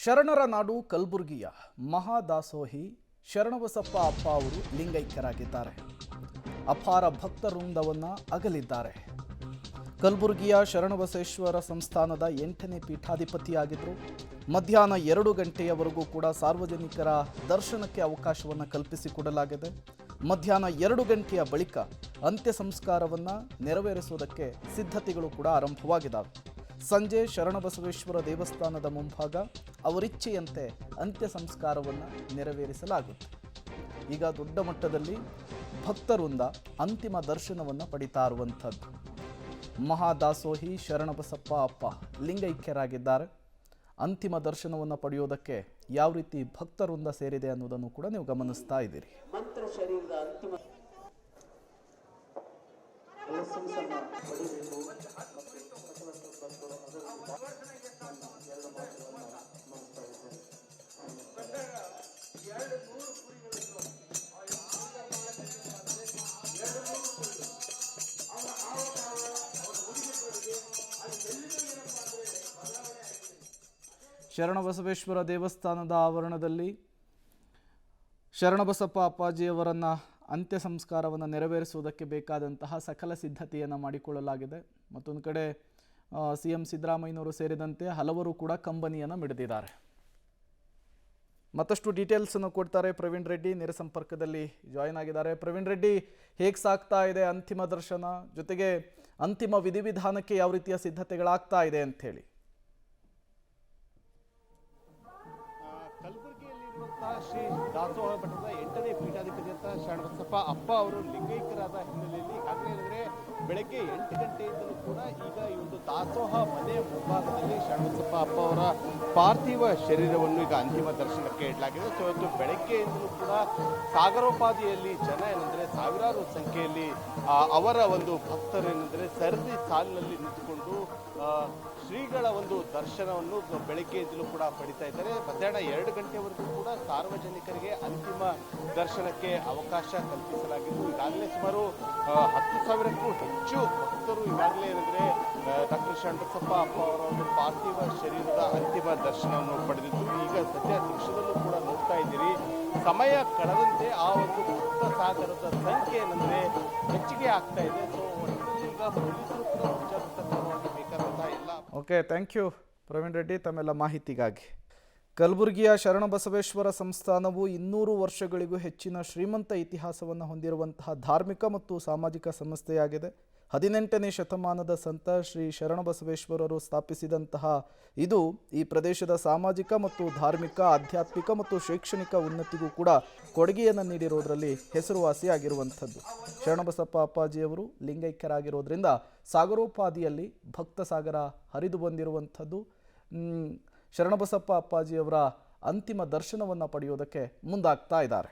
ಶರಣರ ನಾಡು ಕಲಬುರಗಿಯ ಮಹಾದಾಸೋಹಿ ಶರಣಬಸಪ್ಪ ಅಪ್ಪ ಅವರು ಲಿಂಗೈಕ್ಯರಾಗಿದ್ದಾರೆ. ಅಪಾರ ಭಕ್ತವೃಂದವನ್ನು ಅಗಲಿದ್ದಾರೆ. ಕಲಬುರಗಿಯ ಶರಣಬಸವೇಶ್ವರ ಸಂಸ್ಥಾನದ 8ನೇ ಪೀಠಾಧಿಪತಿಯಾಗಿದ್ದರು. ಮಧ್ಯಾಹ್ನ 2 ಗಂಟೆಯವರೆಗೂ ಕೂಡ ಸಾರ್ವಜನಿಕರ ದರ್ಶನಕ್ಕೆ ಅವಕಾಶವನ್ನು ಕಲ್ಪಿಸಿಕೊಡಲಾಗಿದೆ. ಮಧ್ಯಾಹ್ನ 2 ಗಂಟೆಯ ಬಳಿಕ ಅಂತ್ಯ ಸಂಸ್ಕಾರವನ್ನು ನೆರವೇರಿಸುವುದಕ್ಕೆ ಸಿದ್ಧತೆಗಳು ಕೂಡ ಆರಂಭವಾಗಿದ್ದಾವೆ. ಸಂಜೆ ಶರಣಬಸವೇಶ್ವರ ದೇವಸ್ಥಾನದ ಮುಂಭಾಗ ಅವರಿಚ್ಛೆಯಂತೆ ಅಂತ್ಯ ಸಂಸ್ಕಾರವನ್ನು ನೆರವೇರಿಸಲಾಗುತ್ತೆ. ಈಗ ದೊಡ್ಡ ಮಟ್ಟದಲ್ಲಿ ಭಕ್ತರಿಂದ ಅಂತಿಮ ದರ್ಶನವನ್ನು ಪಡಿತಾ ಇರುವಂಥದ್ದು. ಮಹಾದಾಸೋಹಿ ಶರಣಬಸಪ್ಪ ಅಪ್ಪ ಲಿಂಗೈಕ್ಯರಾಗಿದ್ದಾರೆ. ಅಂತಿಮ ದರ್ಶನವನ್ನು ಪಡೆಯೋದಕ್ಕೆ ಯಾವ ರೀತಿ ಭಕ್ತವೃಂದ ಸೇರಿದೆ ಅನ್ನೋದನ್ನು ಕೂಡ ನೀವು ಗಮನಿಸ್ತಾ ಇದ್ದೀರಿ. ಮಂತ್ರ ಶರೀರದ ಅಂತಿಮ ಶರಣಬಸವೇಶ್ವರ ದೇವಸ್ಥಾನದ ಆವರಣದಲ್ಲಿ ಶರಣಬಸಪ್ಪ ಅಪ್ಪಾಜಿಯವರನ್ನು ಅಂತ್ಯ ಸಂಸ್ಕಾರವನ್ನು ನೆರವೇರಿಸುವುದಕ್ಕೆ ಬೇಕಾದಂತಹ ಸಕಲ ಸಿದ್ಧತೆಯನ್ನು ಮಾಡಿಕೊಳ್ಳಲಾಗಿದೆ. ಮತ್ತೊಂದು ಕಡೆ CM ಸಿದ್ದರಾಮಯ್ಯನವರು ಸೇರಿದಂತೆ ಹಲವರು ಕೂಡ ಕಂಬನಿಯನ್ನು ಮಿಡಿದಿದ್ದಾರೆ. ಮತ್ತಷ್ಟು ಡೀಟೇಲ್ಸನ್ನು ಕೊಡ್ತಾರೆ ಪ್ರವೀಣ್ ರೆಡ್ಡಿ, ನೇರ ಸಂಪರ್ಕದಲ್ಲಿ ಜಾಯಿನ್ ಆಗಿದ್ದಾರೆ. ಪ್ರವೀಣ್ ರೆಡ್ಡಿ, ಹೇಗೆ ಸಾಗ್ತಾ ಇದೆ ಅಂತಿಮ ದರ್ಶನ, ಜೊತೆಗೆ ಅಂತಿಮ ವಿಧಿವಿಧಾನಕ್ಕೆ ಯಾವ ರೀತಿಯ ಸಿದ್ಧತೆಗಳಾಗ್ತಾ ಇದೆ ಅಂತ ಹೇಳಿ? ಕಲಬುರಗಿಯಲ್ಲಿರುವಂತಹ ಶ್ರೀ ದಾಸೋಹ ಮಠದ 8ನೇ ಪೀಠಾಧಿಪತಿ ಅಂತ ಶರಣಬಸಪ್ಪ ಅಪ್ಪ ಅವರು ಲಿಂಗೈಕ್ಯರಾದ ಹಿನ್ನೆಲೆಯಲ್ಲಿ ಈಗಾಗಲೇ ಅಂದರೆ ಬೆಳಗ್ಗೆ 8 ಗಂಟೆಯಿಂದಲೂ ಕೂಡ ಈಗ ಈ ಒಂದು ದಾಸೋಹ ಮನೆ ಮುಂಭಾಗದಲ್ಲಿ ಶರಣಬಸಪ್ಪ ಅಪ್ಪ ಅವರ ಪಾರ್ಥಿವ ಶರೀರವನ್ನು ಈಗ ಅಂತಿಮ ದರ್ಶನಕ್ಕೆ ಇಡಲಾಗಿದೆ. ಸೊ ಇವತ್ತು ಬೆಳಗ್ಗೆಯಿಂದಲೂ ಕೂಡ ಸಾಗರೋಪಾದಿಯಲ್ಲಿ ಜನ ಏನಂದರೆ ಸಾವಿರಾರು ಸಂಖ್ಯೆಯಲ್ಲಿ ಅವರ ಒಂದು ಭಕ್ತರು ಏನಂದರೆ ಸರದಿ ಸಾಲಿನಲ್ಲಿ ನಿಂತುಕೊಂಡು ಶ್ರೀಗಳ ಒಂದು ದರ್ಶನವನ್ನು ಬೆಳಗ್ಗೆಯಿಂದಲೂ ಕೂಡ ಪಡಿತಾ ಇದ್ದಾರೆ. ಮಧ್ಯಾಹ್ನ 2 ಗಂಟೆವರೆಗೂ ಕೂಡ ಸಾರ್ವಜನಿಕರಿಗೆ ಅಂತಿಮ ದರ್ಶನಕ್ಕೆ ಅವಕಾಶ ಕಲ್ಪಿಸಲಾಗಿದ್ದು ಈಗಾಗಲೇ ಸುಮಾರು 10,000ಕ್ಕೂ ಹೆಚ್ಚು ಭಕ್ತರು ಈಗಾಗಲೇ ಏನಂದರೆ ಡಾಕ್ಟರ್ ಶರಣಬಸಪ್ಪ ಅಪ್ಪ ಅವರ ಒಂದು ಪಾರ್ಥಿವ ಶರೀರದ ಅಂತಿಮ ದರ್ಶನವನ್ನು ಪಡೆದಿದ್ದು ಈಗ ಸದ್ಯ ದೃಶ್ಯದಲ್ಲೂ ಕೂಡ ನೋಡ್ತಾ ಇದ್ದೀರಿ. ಸಮಯ ಕಳೆದಂತೆ ಆ ಒಂದು ಭಕ್ತ ಸಾಗರದ ಸಂಖ್ಯೆ ಏನಂದರೆ ಹೆಚ್ಚಿಗೆ ಆಗ್ತಾ ಇದೆ. ಸೊ ಈಗ ಪೊಲೀಸರು ಕೂಡ ಮುಂಜಾಗ್ರತಾ ಕ್ರಮವಾಗಿ ಬೇಕಾದಂತಹ ಎಲ್ಲ okay, thank you Praveen Reddy ತಮ್ಮೆಲ್ಲ ಮಾಹಿತಿಗಾಗಿ. ಕಲಬುರಗಿಯ ಶರಣಬಸವೇಶ್ವರ ಸಂಸ್ಥಾನವು 200 ವರ್ಷಗಳಿಗೂ ಹೆಚ್ಚಿನ ಶ್ರೀಮಂತ ಇತಿಹಾಸವನ್ನು ಹೊಂದಿರುವಂತಹ ಧಾರ್ಮಿಕ ಮತ್ತು ಸಾಮಾಜಿಕ ಸಂಸ್ಥೆಯಾಗಿದೆ. 18ನೇ ಶತಮಾನದ ಸಂತ ಶ್ರೀ ಶರಣಬಸವೇಶ್ವರರು ಸ್ಥಾಪಿಸಿದಂತಹ ಇದು ಈ ಪ್ರದೇಶದ ಸಾಮಾಜಿಕ ಮತ್ತು ಧಾರ್ಮಿಕ, ಆಧ್ಯಾತ್ಮಿಕ ಮತ್ತು ಶೈಕ್ಷಣಿಕ ಉನ್ನತಿಗೂ ಕೂಡ ಕೊಡುಗೆಯನ್ನು ನೀಡಿರೋದರಲ್ಲಿ ಹೆಸರುವಾಸಿಯಾಗಿರುವಂಥದ್ದು. ಶರಣಬಸಪ್ಪ ಅಪ್ಪಾಜಿಯವರು ಲಿಂಗೈಕ್ಯರಾಗಿರೋದ್ರಿಂದ ಸಾಗರೋಪಾದಿಯಲ್ಲಿ ಭಕ್ತ ಸಾಗರ ಹರಿದು ಬಂದಿರುವಂಥದ್ದು. ಶರಣಬಸಪ್ಪ ಅಪ್ಪಾಜಿಯವರ ಅಂತಿಮ ದರ್ಶನವನ್ನು ಪಡೆಯೋದಕ್ಕೆ ಮುಂದಾಗ್ತಾ ಇದ್ದಾರೆ.